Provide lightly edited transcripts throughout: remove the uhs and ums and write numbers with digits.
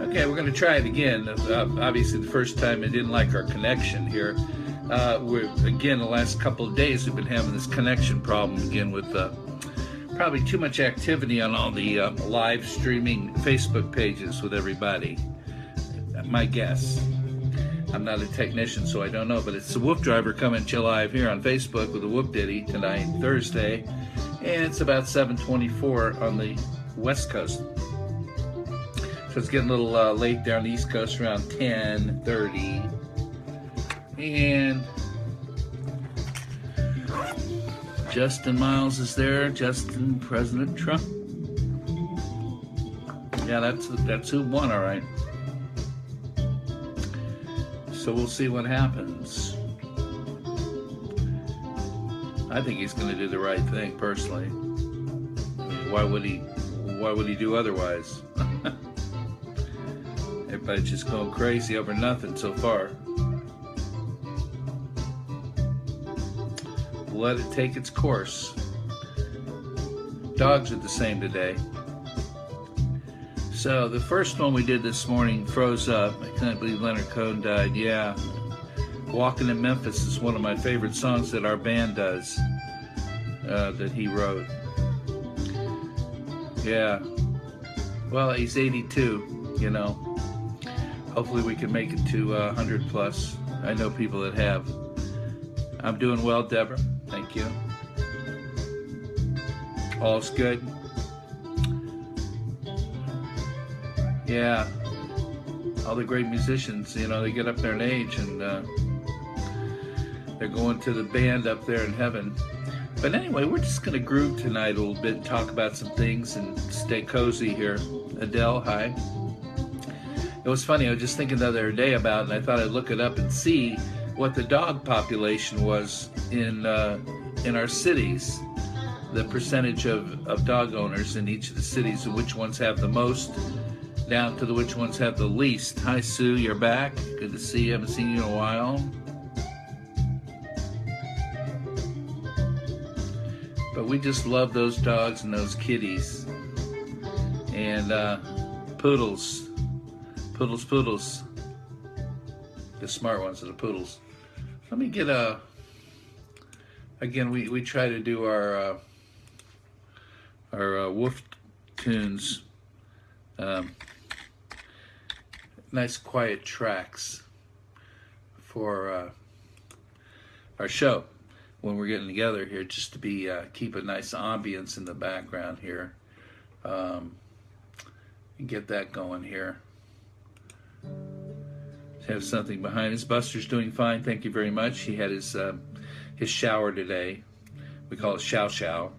Okay, we're going to try it again. Obviously, the first time it didn't like our connection here. Again, the last couple of days we've been having this connection problem again with probably too much activity on all the live streaming Facebook pages with everybody. My guess. I'm not a technician, so I don't know, but it's the WooF driver coming to you live here on Facebook with the WooF Ditty tonight, Thursday, and it's about 7:24 on the West Coast. So it's getting a little late down the East Coast, around 10:30, and Justin Miles is there. Justin, President Trump. Yeah, that's who won, all right. So we'll see what happens. I think he's going to do the right thing, personally. I mean, why would he do otherwise? Everybody's just going crazy over nothing so far. Let it take its course. Dogs are the same today. So the first one we did this morning froze up. I can't believe Leonard Cohen died. Yeah. Walking in Memphis is one of my favorite songs that our band does, that he wrote. Yeah. Well, he's 82, you know. Hopefully we can make it to 100 plus. I know people that have. I'm doing well, Deborah. Thank you. All's good. Yeah. All the great musicians, you know, they get up there in age and they're going to the band up there in heaven. But anyway, we're just going to groove tonight a little bit and talk about some things and stay cozy here. Adele, hi. It was funny, I was just thinking the other day about it, and I thought I'd look it up and see what the dog population was in our cities, the percentage of dog owners in each of the cities, and which ones have the most, down to which ones have the least. Hi, Sue, you're back. Good to see you. Haven't seen you in a while. But we just love those dogs and those kitties. And poodles. Poodles. The smart ones are the poodles. Let me get again, we try to do our WooF tunes. Nice quiet tracks for our show when we're getting together here, just to be keep a nice ambience in the background here. Get that going here. Have something behind us. Buster's doing fine, thank you very much. He had his shower today. We call it chow,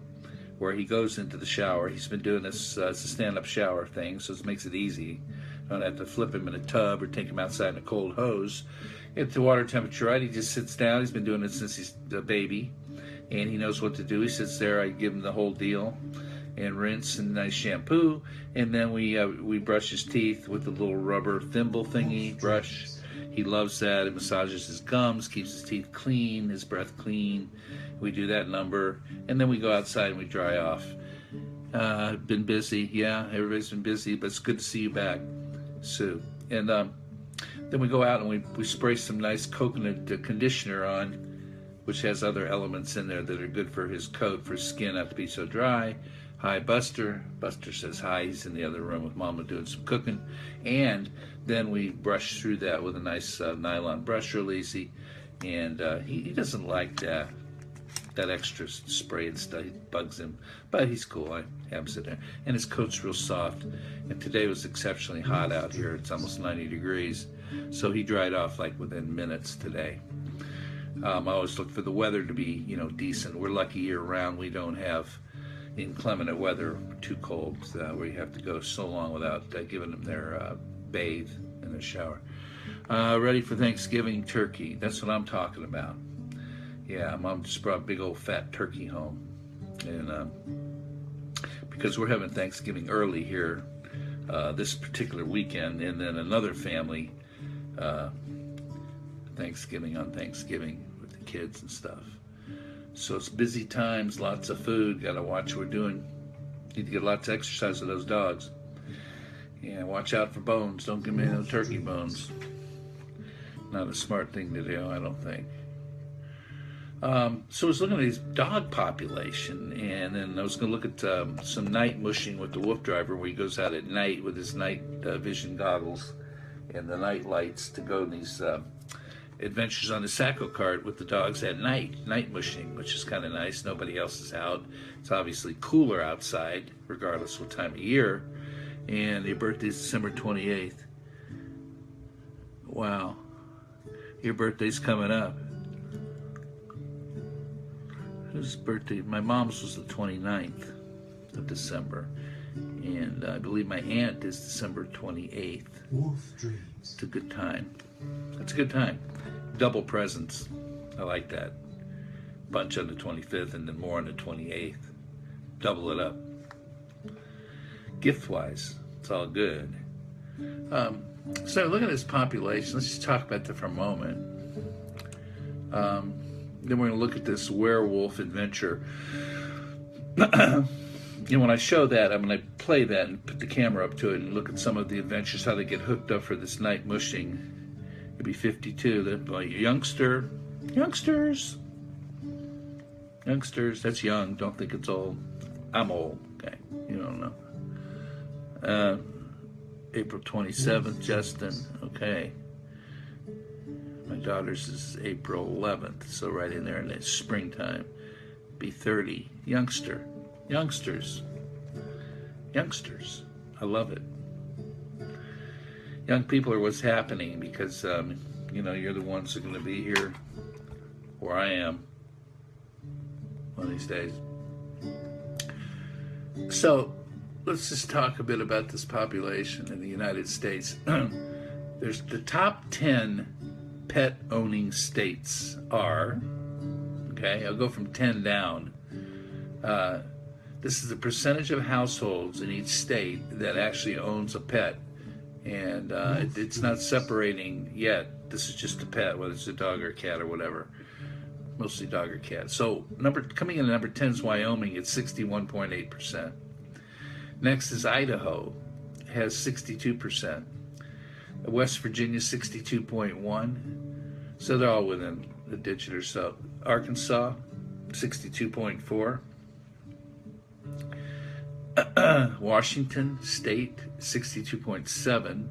where he goes into the shower. He's been doing this it's a stand-up shower thing, so it makes it easy. Don't have to flip him in a tub or take him outside in a cold hose. Get the water temperature right. He just sits down. He's been doing it since he's a baby, and he knows what to do. He sits there. I give him the whole deal, and rinse and nice shampoo, and then we brush his teeth with the little rubber thimble thingy brush. He loves that. It massages his gums, keeps his teeth clean, his breath clean. We do that number, and then we go outside and we dry off. Been busy, yeah, everybody's been busy, but it's good to see you back, Sue. And then we go out and we spray some nice coconut conditioner on, which has other elements in there that are good for his coat, for his skin not to be so dry. Hi, Buster. Buster says hi. He's in the other room with Mama doing some cooking. And then we brush through that with a nice nylon brush real easy. And he doesn't like that extra spray and stuff. It bugs him. But he's cool. I have him sit there. And his coat's real soft. And today was exceptionally hot out here. It's almost 90 degrees. So he dried off like within minutes today. I always look for the weather to be, you know, decent. We're lucky year round. We don't have inclement weather, too cold, where you have to go so long without giving them their bathe in the shower. Ready for Thanksgiving turkey. That's what I'm talking about. Yeah, Mom just brought a big old fat turkey home. And because we're having Thanksgiving early here this particular weekend, and then another family Thanksgiving on Thanksgiving with the kids and stuff. So it's busy times, lots of food, gotta watch what we're doing. Need to get lots of exercise with those dogs. Yeah, watch out for bones. Don't give me no turkey bones. Not a smart thing to do, I don't think. So I was looking at his dog population, and then I was going to look at some night mushing with the WooF driver, where he goes out at night with his night vision goggles and the night lights to go on these adventures on the Sacco cart with the dogs at night mushing, which is kind of nice. Nobody else is out. It's obviously cooler outside, regardless what time of year. And your birthday's December 28th. Wow. Your birthday's coming up. Whose birthday? My mom's was the 29th of December. And I believe my aunt is December 28th. WooF dreams. It's a good time. It's a good time. Double presents. I like that. Bunch on the 25th and then more on the 28th. Double it up. Gift-wise, it's all good. So look at this population. Let's just talk about that for a moment. Then we're going to look at this werewolf adventure. When I show that, I'm going to play that and put the camera up to it and look at some of the adventures, how they get hooked up for this night mushing. It'd be 52. That youngsters. That's young. Don't think it's old. I'm old. Okay, you don't know. April 27th, Justin. Okay. My daughter's is April 11th, so right in there in the springtime. Be 30. Youngsters. I love it. Young people are what's happening because, you're the ones that are going to be here where I am one of these days. So let's just talk a bit about this population in the United States. There's the top 10 pet-owning states are, okay, I'll go from 10 down. This is the percentage of households in each state that actually owns a pet. And it's not separating yet. This is just a pet, whether it's a dog or a cat or whatever. Mostly dog or cat. So coming in at number 10 is Wyoming at 61.8%. Next is Idaho, has 62%. West Virginia, 62.1%. So they're all within a digit or so. Arkansas, 62.4%. Washington State, 62.7%.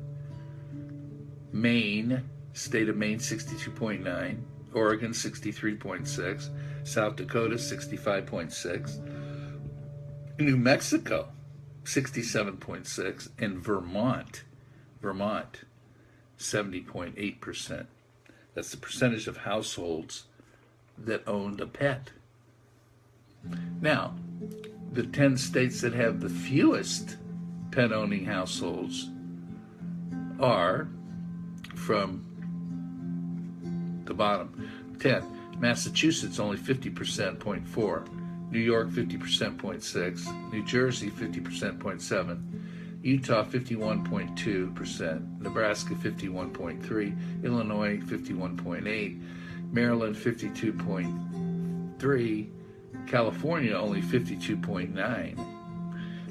Maine, state of Maine, 62.9%. Oregon, 63.6%. South Dakota, 65.6%. New Mexico, 67.6%. And Vermont, 70.8%. That's the percentage of households that owned a pet. Now, the 10 states that have the fewest pet-owning households are, from the bottom, 10. Massachusetts, only 50%, 0.4. New York, 50%, 0.6. New Jersey, 50%, 0.7. Utah, 51.2%. Nebraska, 51.3%. Illinois, 51.8%. Maryland, 52.3%. California, only 52.9%.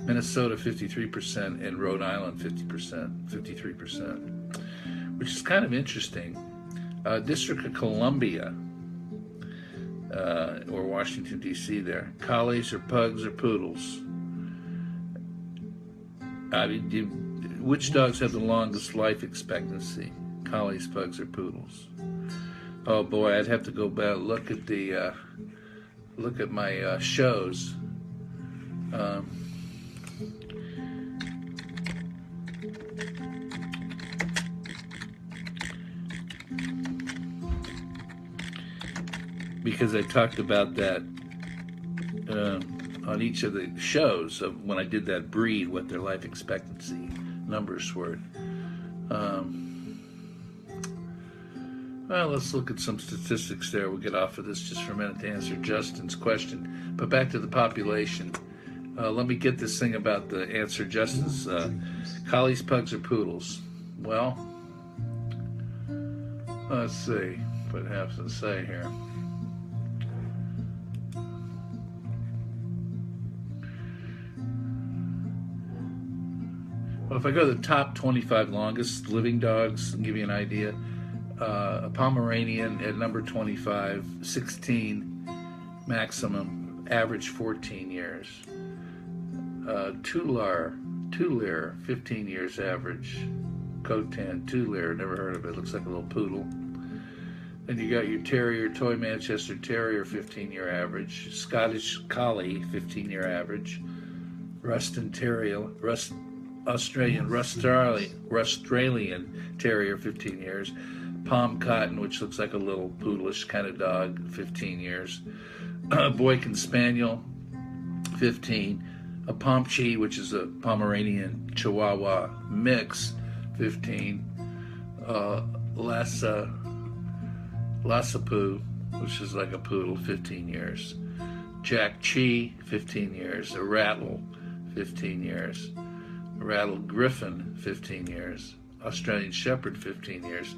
Minnesota, 53%. And Rhode Island, 53%. Which is kind of interesting. District of Columbia, or Washington, D.C. there. Collies or pugs or poodles? Which dogs have the longest life expectancy? Collies, pugs, or poodles? Oh boy, I'd have to go back look at my shows. Because I talked about that on each of the shows of when I did that breed, what their life expectancy numbers were. Well, let's look at some statistics there. We'll get off of this just for a minute to answer Justin's question. But back to the population. Let me get this thing about the answer Justin's. Collies, pugs, or poodles? Well, let's see what it has to say here. Well, if I go to the top 25 longest living dogs and give you an idea, a Pomeranian at number 25, 16 maximum, average 14 years. Tular, 15 years average. Cotan, Tular, never heard of it, looks like a little poodle. Then you got your Terrier, Toy Manchester Terrier, 15-year average. Scottish Collie, 15-year average. Rustin Terrier, Australian Terrier, 15 years. Palm Cotton, which looks like a little poodlish kind of dog, 15 years. Boykin Spaniel, 15. A Pomchi, which is a Pomeranian Chihuahua mix, 15. Lassapoo, which is like a poodle, 15 years. Jack Chi, 15 years. A Rattle, 15 years. A Rattle Griffin, 15 years. Australian Shepherd, 15 years.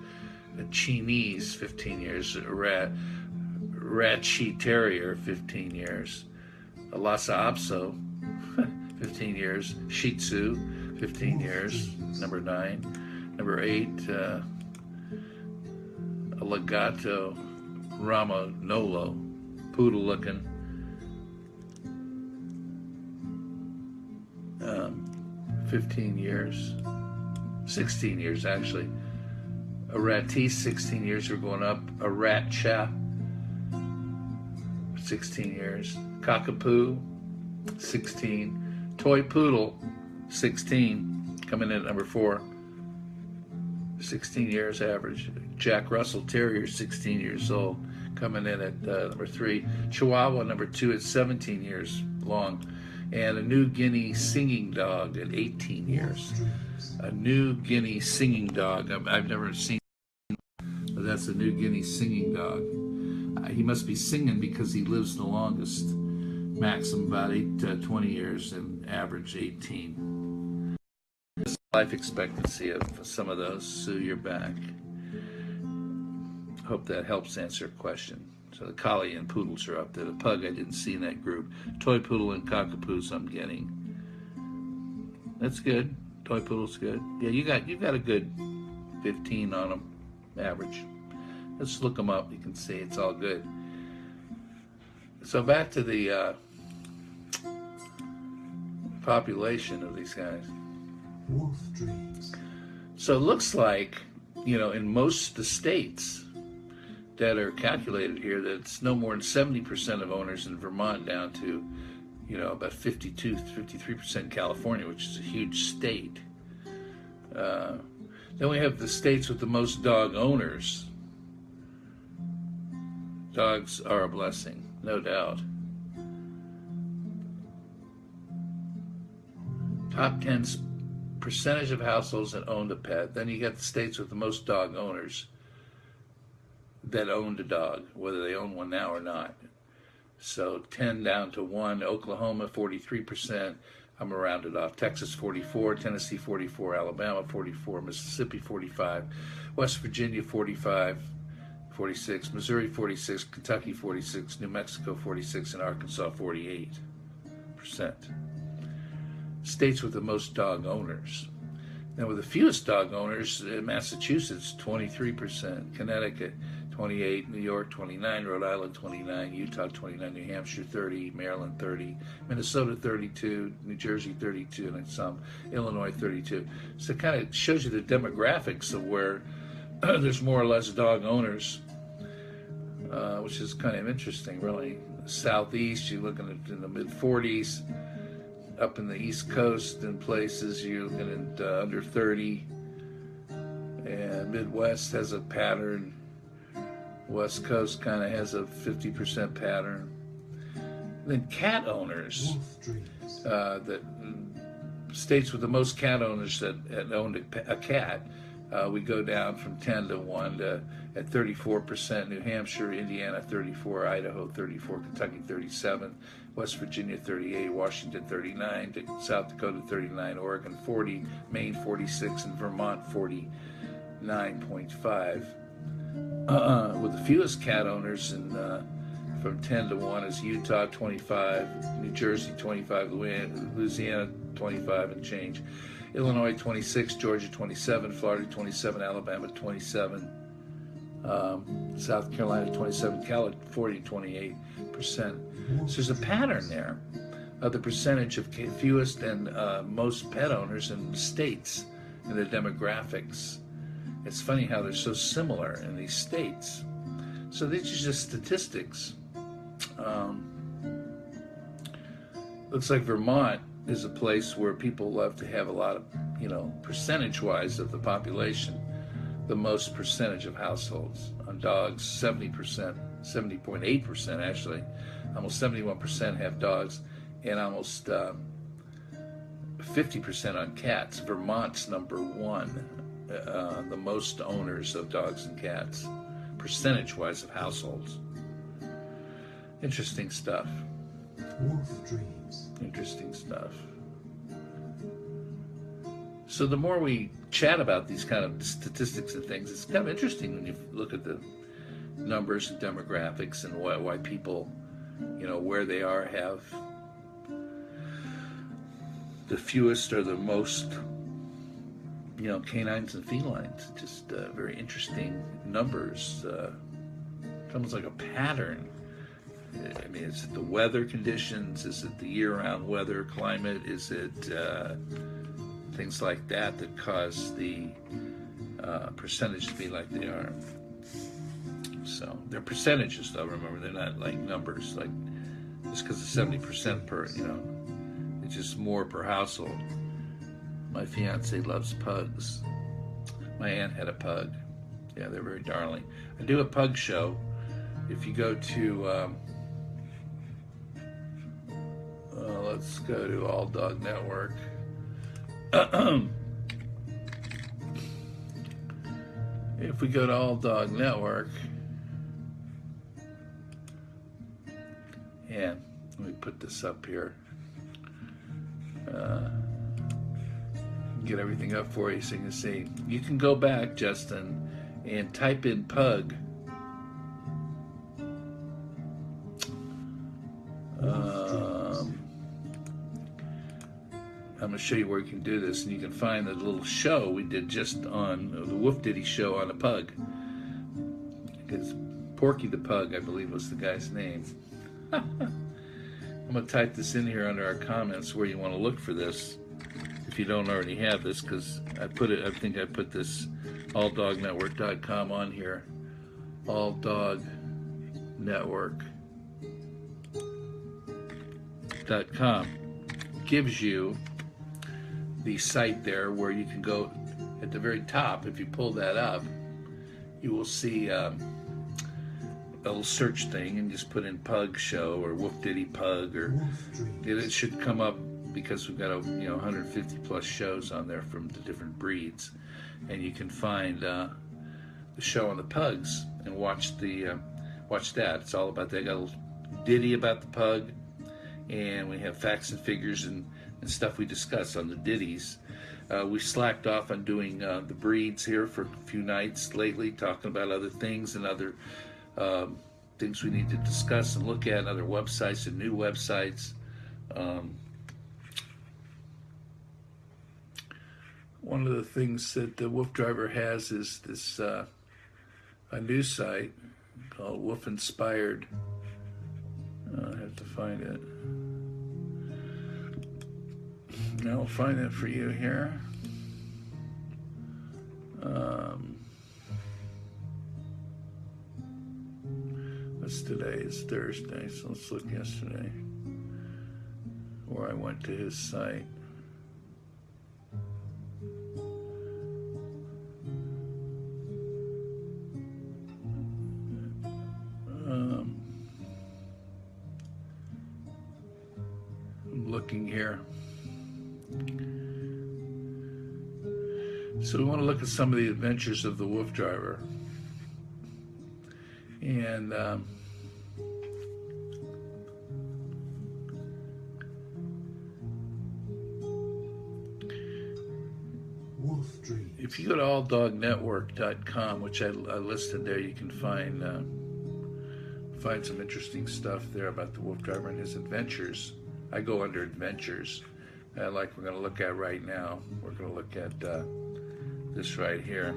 A Chinese, 15 years. A Ratchi Terrier, 15 years. A Lhasa Apso, 15 years. Shih Tzu, 15 years. Number 9. Number 8, a Legato Ramonolo, poodle looking. 15 years. 16 years, actually. A Ratisse, 16 years, we're going up. A Ratcha, 16 years. Cockapoo, 16. Toy Poodle, 16, coming in at number 4. 16 years average. Jack Russell Terrier, 16 years old, coming in at number 3. Chihuahua, number 2, at 17 years long. And a New Guinea singing dog at 18 years. A New Guinea singing dog. I've never seen, but that's a New Guinea singing dog. He must be singing because he lives the longest. Maximum about 8 to 20 years and average 18. Life expectancy of some of those. Sue, you're back. Hope that helps answer a question. So the Collie and Poodles are up there. The Pug I didn't see in that group. Toy Poodle and Cockapoos I'm getting. That's good. Toy Poodle's good. Yeah, you got a good 15 on them, average. Let's look them up. You can see it's all good. So back to the population of these guys. WooF dreams. So it looks like, in most of the states that are calculated here, that it's no more than 70% of owners in Vermont down to, about 52, 53% in California, which is a huge state. Then we have the states with the most dog owners. Dogs are a blessing, no doubt. Top 10 percentage of households that owned a pet. Then you got the states with the most dog owners that owned a dog, whether they own one now or not. So 10 down to 1. Oklahoma, 43%. I'm gonna round it off. Texas, 44. Tennessee, 44. Alabama, 44. Mississippi, 45. West Virginia, 45. 46. Missouri, 46. Kentucky, 46. New Mexico, 46. And Arkansas, 48%. States with the most dog owners. Now, with the fewest dog owners, Massachusetts, 23%, Connecticut, 28, New York, 29, Rhode Island, 29, Utah, 29, New Hampshire, 30, Maryland, 30, Minnesota, 32, New Jersey, 32, and some, Illinois, 32. So it kind of shows you the demographics of where there's more or less dog owners, which is kind of interesting, really. Southeast, you're looking at in the mid-40s. Up in the East Coast in places, you're looking at under 30. And Midwest has a pattern. West Coast kind of has a 50% pattern. Then cat owners, that states with the most cat owners that owned a cat, we go down from 10 to 1 to at 34%. New Hampshire, Indiana, 34. Idaho, 34. Kentucky, 37. West Virginia, 38. Washington, 39. South Dakota, 39. Oregon, 40. Maine, 46. And Vermont, 49.5. With the fewest cat owners from 10 to 1 is Utah, 25. New Jersey, 25. Louisiana, 25 and change. Illinois 26, Georgia 27, Florida 27, Alabama 27, South Carolina 27, California 28%. So there's a pattern there of the percentage of fewest and most pet owners in states and the demographics. It's funny how they're so similar in these states. So these are just statistics. Looks like Vermont is a place where people love to have a lot of, percentage-wise of the population, the most percentage of households. On dogs, 70%, 70.8% actually, almost 71% have dogs, and almost 50% on cats. Vermont's number one, the most owners of dogs and cats, percentage-wise of households. Interesting stuff. WooF dreams. Interesting stuff. So the more we chat about these kind of statistics and things, it's kind of interesting when you look at the numbers and demographics and why people, where they are, have the fewest or the most, canines and felines. Just very interesting numbers. It's almost like a pattern. I mean, is it the weather conditions? Is it the year-round weather, climate? Is it things like that cause the percentage to be like they are? So they're percentages, though. Remember, they're not like numbers. Like just because it's 70% per, it's just more per household. My fiance loves pugs. My aunt had a pug. Yeah, they're very darling. I do a pug show. If you go to let's go to All Dog Network. If we go to All Dog Network, and let me put this up here. Get everything up for you so you can see. You can go back, Justin, and type in pug. I'm going to show you where you can do this, and you can find the little show we did just on the WooF Ditty show on a pug. Because Porky the Pug, I believe, was the guy's name. I'm going to type this in here under our comments where you want to look for this, if you don't already have this, because I think I put this alldognetwork.com on here. Alldognetwork.com gives you the site there where you can go at the very top. If you pull that up, you will see a little search thing, and just put in pug show or WooF Ditty pug, or it should come up, because we've got 150 plus shows on there from the different breeds, and you can find the show on the pugs and watch that. It's all about that. Got a little ditty about the pug, and we have facts and figures and stuff we discuss on the ditties. We slacked off on doing the breeds here for a few nights lately, talking about other things and other things we need to discuss and look at, and other websites and new websites. One of the things that the WooF Driver has is this a new site called WooF Inspired. I have to find it. I'll find it for you here. What's today? It's Thursday, so let's look yesterday, where I went to his site. I'm looking here. So we want to look at some of the adventures of the WooF Driver. And WooF dreams. if you go to alldognetwork.com, which I listed there, you can find some interesting stuff there about the WooF Driver and his adventures. I go under adventures. like we're going to look at right now. We're going to look at this right here.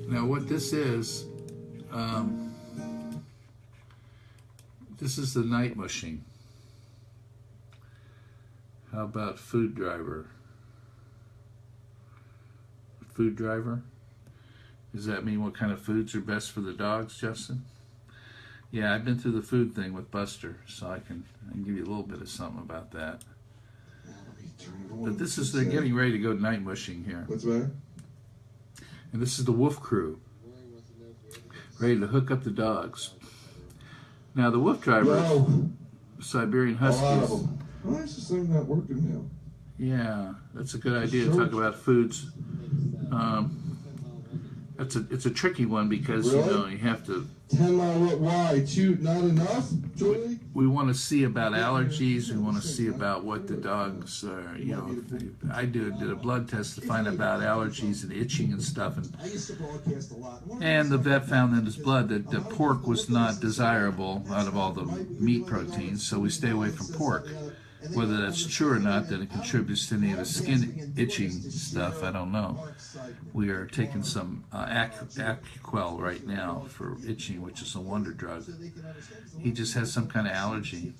Now what this is the night mushing. How about food driver? Food driver? Does that mean what kind of foods are best for the dogs, Justin? Yeah, I've been through the food thing with Buster, so I can give you a little bit of something about that. But this is, they're getting ready to go night mushing here. What's that? And this is the WooF crew, ready to hook up the dogs. Now the WooF driver, Siberian Huskies. Why is this thing not working now? Yeah, that's a good idea to talk about foods. It's a tricky one because you have to. 10 mile why? Not enough, Julie? We want to see about allergies. We want to see about what the dogs are. I did a blood test to find about allergies and itching and stuff, and the vet found in his blood that the pork was not desirable out of all the meat proteins, so we stay away from pork. Whether that's true or not, that it contributes to any of the skin itching stuff, I don't know. We are taking some Acuquel right now for itching, which is a wonder drug. He just has some kind of allergy.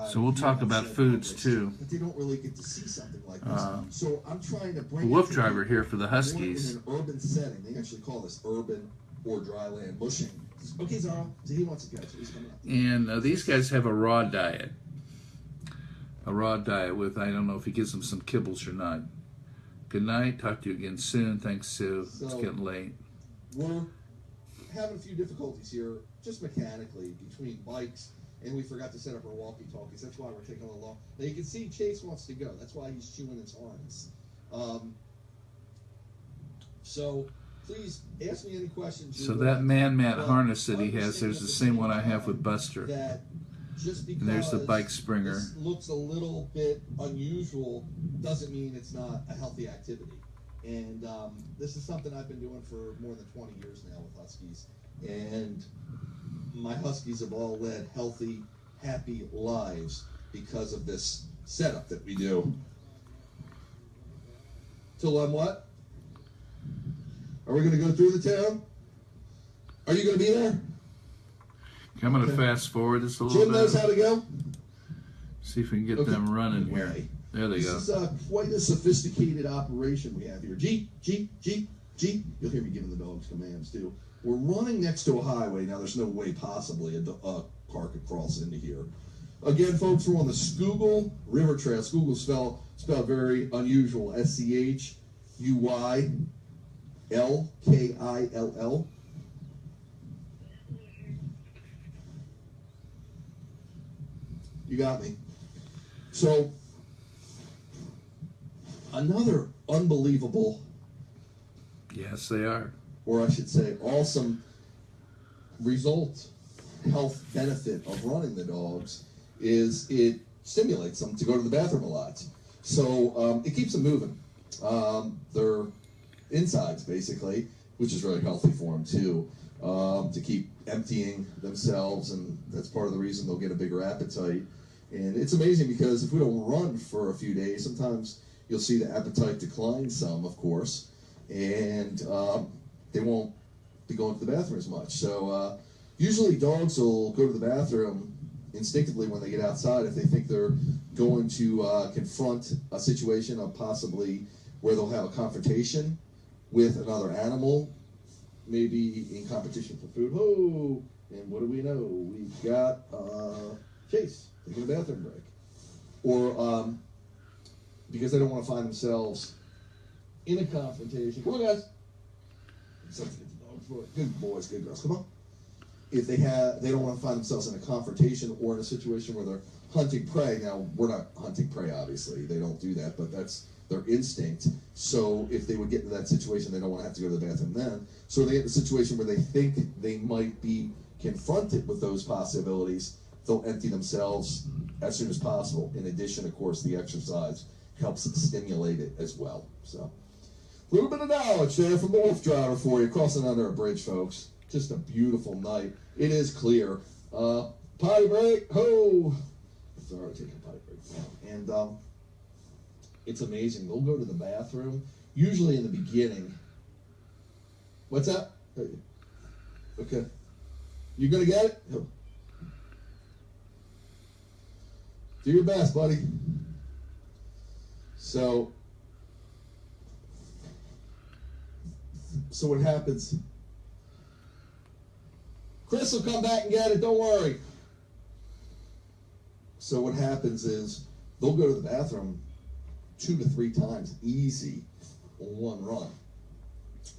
So we'll talk about foods too. The WooF driver here for the Huskies. In an urban setting, they actually call this urban or dryland mushing. Okay, Zara, so he wants to catch it. He's coming up. And these guys have a raw diet. A raw diet with, I don't know if he gives them some kibbles or not. Good night. Talk to you again soon. Thanks, Sue. It's getting late. We're having a few difficulties here, just mechanically, between bikes, and we forgot to set up our walkie-talkies. That's why we're taking a little long. Now, you can see Chase wants to go. That's why he's chewing his harness. So please ask me any questions. So that man-mat harness that he has, there's the same one I have with Buster. And there's the bike springer. This looks a little bit unusual, doesn't mean it's not a healthy activity. And this is something I've been doing for more than 20 years now with Huskies. And my Huskies have all led healthy, happy lives because of this setup that we do. Till I'm what? Are we going to go through the town? Are you going to be there? I'm going to fast forward this a little bit. Jim knows how to go? See if we can get them running here. There they go. This is quite a sophisticated operation we have here. Jeep, Jeep, Jeep, Jeep. You'll hear me giving the dogs commands too. We're running next to a highway. Now there's no way possibly a car could cross into here. Again, folks, we're on the Schuylkill River Trail. Schuylkill spelled very unusual. SCHUYLKILL. You got me. So, another unbelievable, yes, they are, or I should say, awesome result, health benefit of running the dogs is it stimulates them to go to the bathroom a lot. So it keeps them moving. Their insides, basically, which is really healthy for them too, to keep emptying themselves, and that's part of the reason they'll get a bigger appetite. And it's amazing because if we don't run for a few days, sometimes you'll see the appetite decline some, of course, and they won't be going to the bathroom as much. So usually dogs will go to the bathroom instinctively when they get outside if they think they're going to confront a situation of possibly where they'll have a confrontation with another animal, maybe in competition for food. Oh, and what do we know? We've got Chase taking a bathroom break. Or because they don't want to find themselves in a confrontation. Come on, guys. Good boys, good girls. Come on. If they don't want to find themselves in a confrontation or in a situation where they're hunting prey. Now, we're not hunting prey, obviously. They don't do that, but that's their instinct. So if they would get into that situation, they don't want to have to go to the bathroom then. So they get in a situation where they think they might be confronted with those possibilities, they'll empty themselves as soon as possible. In addition, of course, the exercise helps stimulate it as well. So a little bit of knowledge there from the WooF driver for you, crossing under a bridge, folks. Just a beautiful night. It is clear. potty break, ho! Sorry, taking a potty break now. And it's amazing. They'll go to the bathroom, usually in the beginning. What's that? Okay. You gonna get it? No. Do your best, buddy. So what happens? Chris will come back and get it, don't worry. So what happens is they'll go to the bathroom 2 to 3 times easy on one run.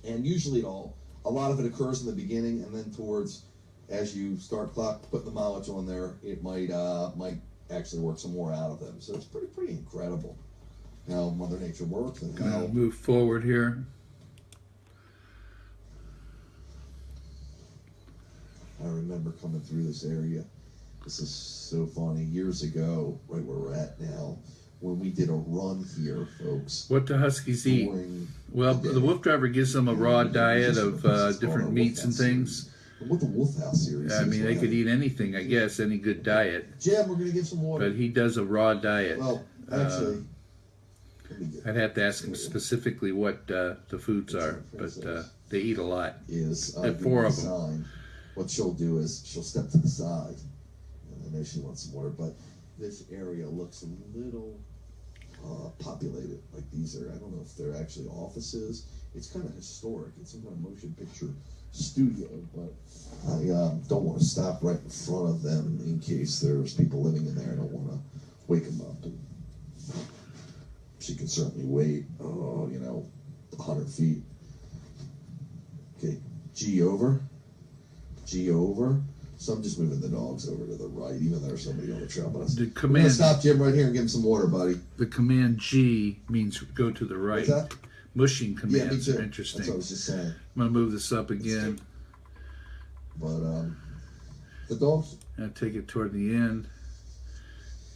And usually a lot of it occurs in the beginning, and then towards, as you start putting the mileage on there, it might actually work some more out of them. So it's pretty incredible how Mother Nature works and how. Move forward here. I remember coming through this area. This is so funny. Years ago, right where we're at now, when we did a run here, folks. What do Huskies eat? Well, the Wolf Driver gives them a raw diet of different meats and things. What the Wolf House series? I mean, they could eat anything, I guess, any good diet. Jim, we're gonna give some water. But he does a raw diet. Well, actually, I'd have to ask him specifically what the foods are, but they eat a lot. There 4 of them. What she'll do is she'll step to the side. And I know she wants some water, but this area looks a little populated. Like these are, I don't know if they're actually offices. It's kind of historic. It's some kind of motion picture studio, but I don't want to stop right in front of them in case there's people living in there. I don't want to wake them up. And she can certainly wait, 100 feet. Okay, G over. So I'm just moving the dogs over to the right, even though there's somebody on the trail. But The we're command, gonna stop Jim right here and give him some water, buddy. the command G means go to the right. What's that? Mushing Yeah, me commands too. are interesting. That's what I was just saying. I'm going to move this up again. But the dogs. And take it toward the end.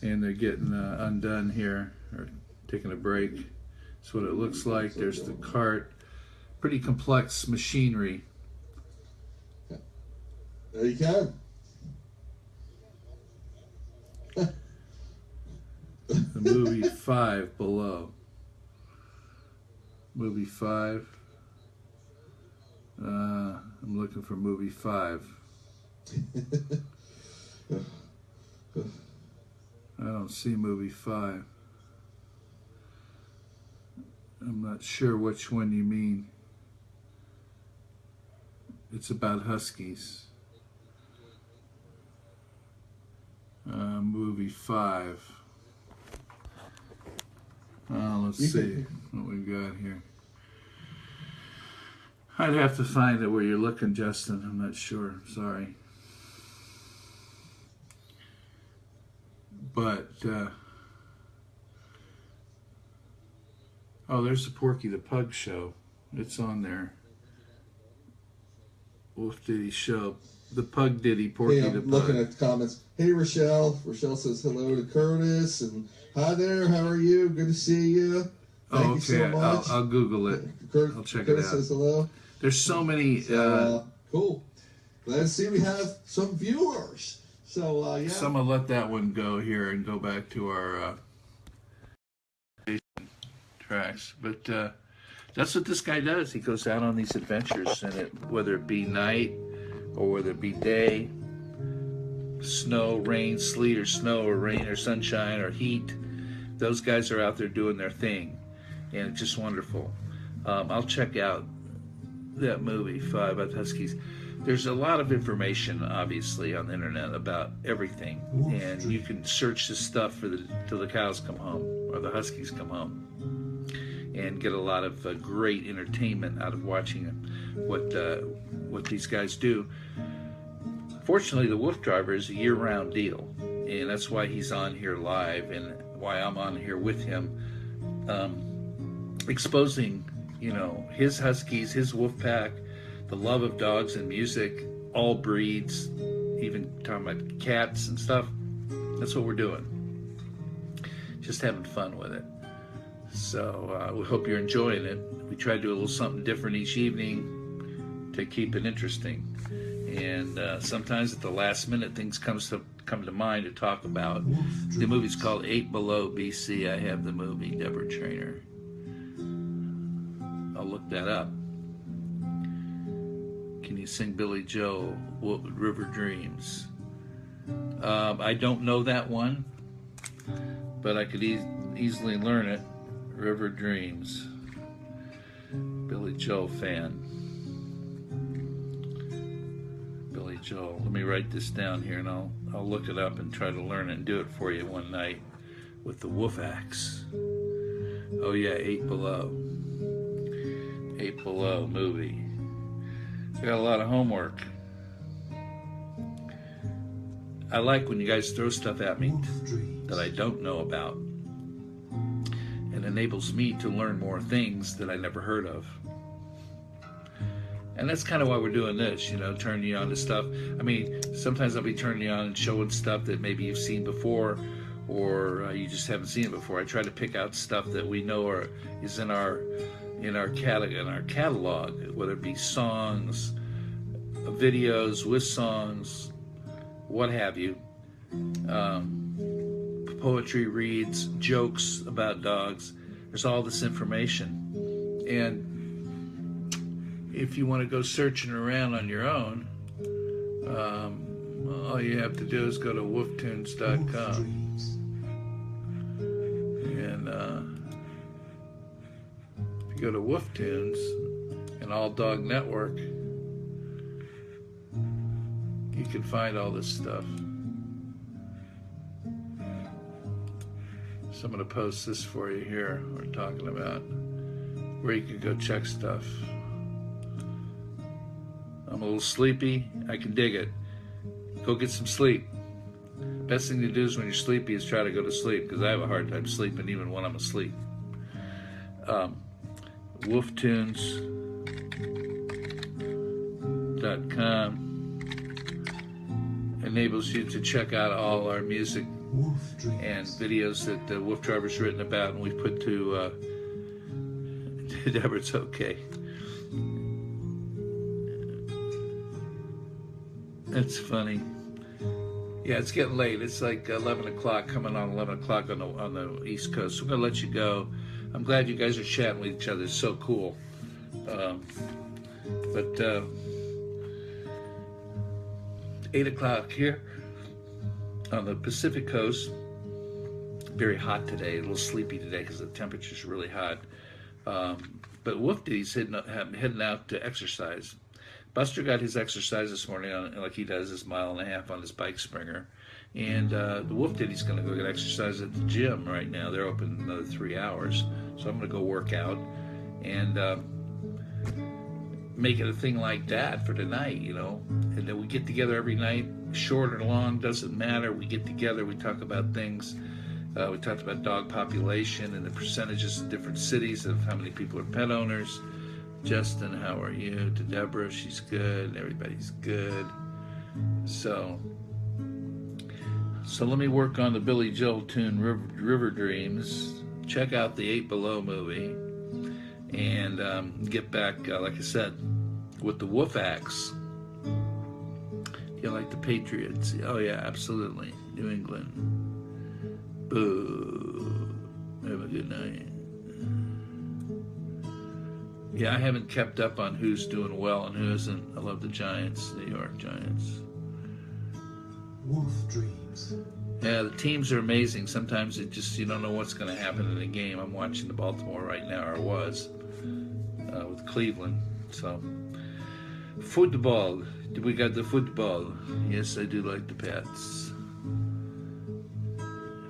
And they're getting undone here, or taking a break. That's what it looks like. There's the cart. Pretty complex machinery. There you go. The movie 5 below. Movie 5. I'm looking for movie 5. I don't see movie 5. I'm not sure which one you mean. It's about Huskies. Movie 5. Let's see what we've got here. I'd have to find it where you're looking, Justin. I'm not sure. Sorry. But, oh, there's the Porky the Pug show. It's on there. Wolf Ditty show. The Pug Ditty, Porky Hey, the I'm Pug. looking at the comments. Hey, Rochelle. Rochelle says hello to Curtis. And hi there. How are you? Good to see you. Thank you so much. I'll Google it. I'll check Curtis it out. says hello. There's so many. Cool. Let's see. We have some viewers. So, yeah. So I'm going to let that one go here and go back to our tracks. But that's what this guy does. He goes out on these adventures, and whether it be night or whether it be day, snow, rain, sleet, or snow, or rain, or sunshine, or heat, those guys are out there doing their thing, and it's just wonderful. I'll check out that movie 5 about Huskies. There's a lot of information, obviously, on the internet about everything, and you can search this stuff till the cows come home or the Huskies come home, and get a lot of great entertainment out of watching what these guys do. Fortunately, the Wolf Driver is a year-round deal, and that's why he's on here live, and why I'm on here with him, exposing, his Huskies, his wolf pack, the love of dogs and music, all breeds, even talking about cats and stuff. That's what we're doing. Just having fun with it. So we hope you're enjoying it. We try to do a little something different each evening to keep it interesting. And sometimes at the last minute things come come to mind to talk about. Wolf The dreams. movie's called 8 Below BC. I have the movie, Deborah Trainer. I'll look that up. Can you sing Billy Joel, River Dreams? I don't know that one, but I could easily learn it. River Dreams. Billy Joel fan. Billy Joel. Let me write this down here, and I'll look it up and try to learn it and do it for you one night with the WooF axe. Oh yeah, 8 Below. 8 Below movie. I got a lot of homework. I like when you guys throw stuff at me Wolf dreams. that I don't know about. It enables me to learn more things that I never heard of. And that's kind of why we're doing this, you know, turning you on to stuff. I mean, sometimes I'll be turning you on and showing stuff that maybe you've seen before, or you just haven't seen it before. I try to pick out stuff that we know is in our catalog, whether it be songs, videos with songs, what have you. Poetry reads, jokes about dogs. There's all this information. And if you want to go searching around on your own, all you have to do is go to Wolf wooftunes.com. dreams. And if you go to WoofTunes and All Dog Network, you can find all this stuff. So I'm going to post this for you here. We're talking about where you can go check stuff. I'm a little sleepy. I can dig it. Go get some sleep. Best thing to do is when you're sleepy is try to go to sleep, because I have a hard time sleeping even when I'm asleep. WoofTunes.com enables you to check out all our music Wolf dreams. and videos that Wolf Driver's written about, and we've put to Deborah, it's okay. That's funny. Yeah, it's getting late. It's like 11 o'clock, coming on 11 o'clock on the East Coast. So I'm going to let you go. I'm glad you guys are chatting with each other. It's so cool. But 8 o'clock here on the Pacific Coast. Very hot today. A little sleepy today because the temperature's really hot. But Wolf Ditty's heading out to exercise. Buster got his exercise this morning, like he does, his 1.5 miles on his bike Springer. And the Wolf Ditty's going to go get exercise at the gym right now. They're open another 3 hours. So I'm going to go work out and make it a thing like that for tonight, you know. And then we get together every night, short or long, doesn't matter. We get together, we talk about things. We talked about dog population and the percentages in different cities of how many people are pet owners. Justin, how are you? To Deborah, she's good. Everybody's good. So let me work on the Billy Joel tune, River Dreams. Check out the 8 Below movie. And get back, like I said, with the WooF axe. You like the Patriots? Oh yeah, absolutely. New England. Boo. Have a good night. Yeah, I haven't kept up on who's doing well and who isn't. I love the Giants, New York Giants. Wolf dreams. Yeah, the teams are amazing. Sometimes it just, you don't know what's going to happen in a game. I'm watching the Baltimore right now, or was, with Cleveland. So, football. We got the football. Yes, I do like the Pats.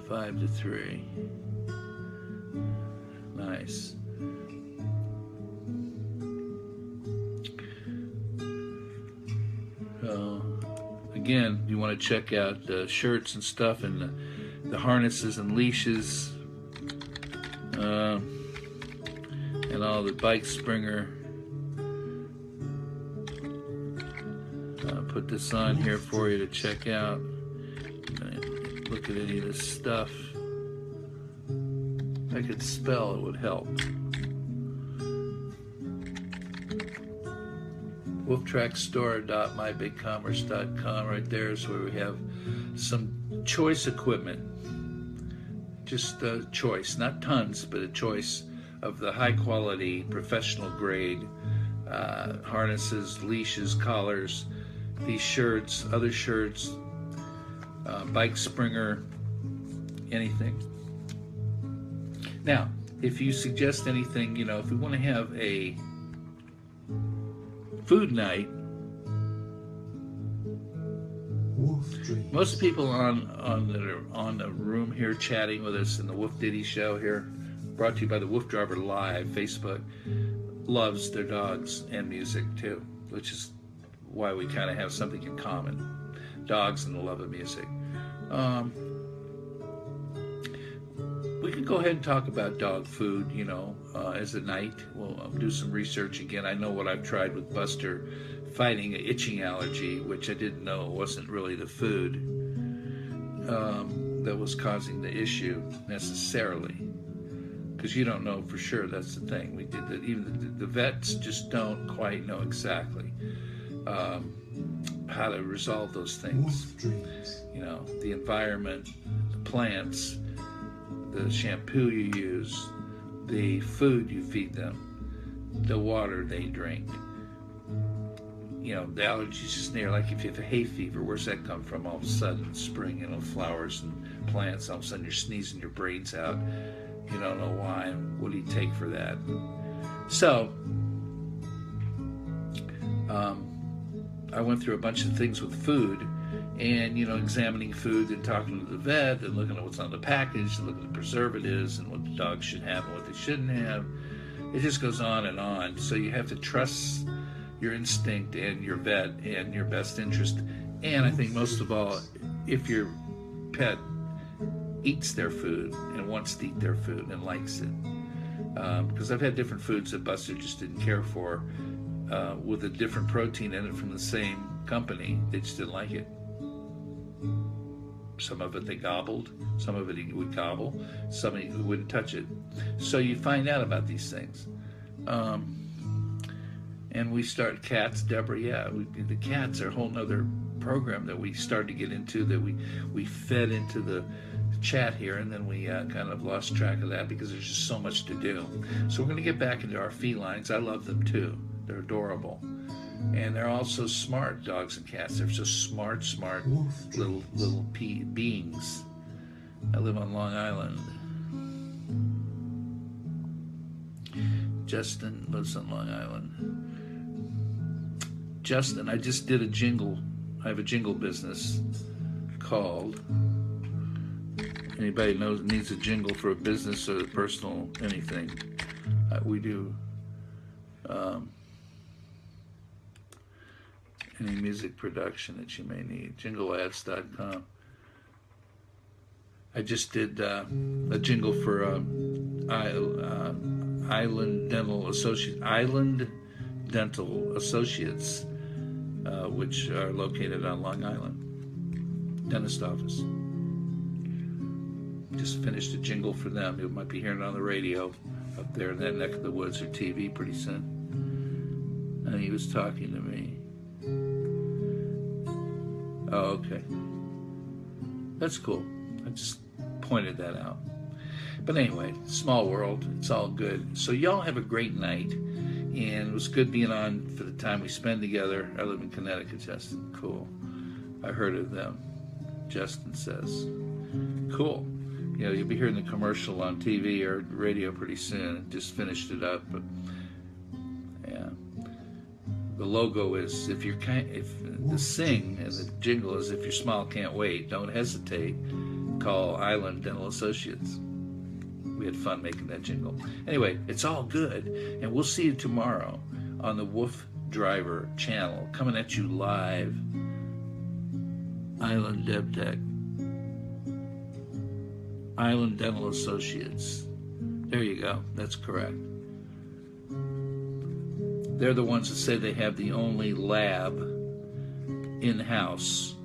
5-3. Nice. Again, you want to check out the shirts and stuff and the harnesses and leashes and all the bike Springer. Put this on here for you to check out. Look at any of this stuff. If I could spell, it would help. wolftrackstore.mybigcommerce.com. Right there is where we have some choice equipment. Just a choice, not tons, but a choice of the high quality, professional grade harnesses, leashes, collars, these shirts, other shirts, bike springer, anything. Now, if you suggest anything, you know, if we want to have a food night, WooF Dreams. most people on the room here chatting with us in the WooF Ditty show here, brought to you by the WooF Driver Live Facebook, loves their dogs and music too, which is why we kind of have something in common, dogs and the love of music. We could go ahead and talk about dog food, you know, as a night. We'll do some research again. I know what I've tried with Buster fighting an itching allergy, which I didn't know wasn't really the food that was causing the issue necessarily, because you don't know for sure. That's the thing. We did that. Even the vets just don't quite know exactly how to resolve those things. WooF Dreams. You know, the environment, the plants, the shampoo you use, the food you feed them, the water they drink. You know, the allergies just near, like if you have a hay fever, where's that come from? All of a sudden, spring, you know, flowers and plants, all of a sudden you're sneezing your brains out. You don't know why. What do you take for that? So, I went through a bunch of things with food, and, you know, examining food and talking to the vet and looking at what's on the package and looking at the preservatives and what the dog should have and what they shouldn't have. It just goes on and on. So you have to trust your instinct and your vet and your best interest. And I think most of all, if your pet eats their food and wants to eat their food and likes it. Because I've had different foods that Buster just didn't care for with a different protein in it from the same company. They just didn't like it. Some of it they gobbled, some of it he would gobble, some he wouldn't touch it. So you find out about these things. And we start cats, Deborah, the cats are a whole nother program that we started to get into, that we fed into the chat here, and then we kind of lost track of that because there's just so much to do. So we're going to get back into our felines. I love them too. They're adorable. And they're all so smart, dogs and cats. They're so smart little beings. I live on Long Island. Justin lives on Long Island. Justin, I just did a jingle. I have a jingle business called, anybody needs a jingle for a business or personal anything, we do. Any music production that you may need, jingleads.com. I just did a jingle for Island Dental Associates, which are located on Long Island, dentist office. Just finished a jingle for them. You might be hearing it on the radio up there in that neck of the woods, or TV pretty soon. And he was talking to me. Oh, okay. That's cool. I just pointed that out. But anyway, small world. It's all good. So y'all have a great night. And it was good being on for the time we spend together. I live in Connecticut, Justin. Cool. I heard of them, Justin says. Cool. You know, you'll be hearing the commercial on TV or radio pretty soon. Just finished it up. But yeah. The logo is, if the sing and the jingle is, if your smile can't wait, don't hesitate. Call Island Dental Associates. We had fun making that jingle. Anyway, it's all good, and we'll see you tomorrow on the WooF Driver channel, coming at you live. Island DevTech, Island Dental Associates. There you go. That's correct. They're the ones that say they have the only lab in-house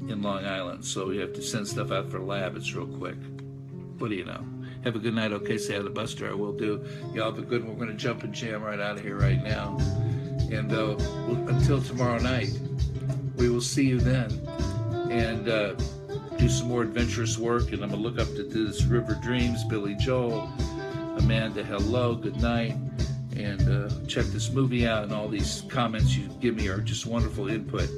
in Long Island, so you have to send stuff out for a lab. It's real quick. What do you know? Have a good night. Okay, say hi to Buster. I will do. Y'all have a good one. We're going to jump and jam right out of here right now. And until tomorrow night, we will see you then. And do some more adventurous work, and I'm going to look up to do this River Dreams, Billy Joel, Amanda, hello, good night, and check this movie out, and all these comments you give me are just wonderful input.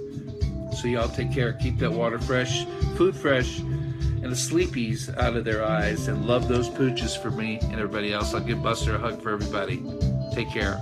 So y'all take care, keep that water fresh, food fresh, and the sleepies out of their eyes, and love those pooches for me and everybody else. I'll give Buster a hug for everybody. Take care.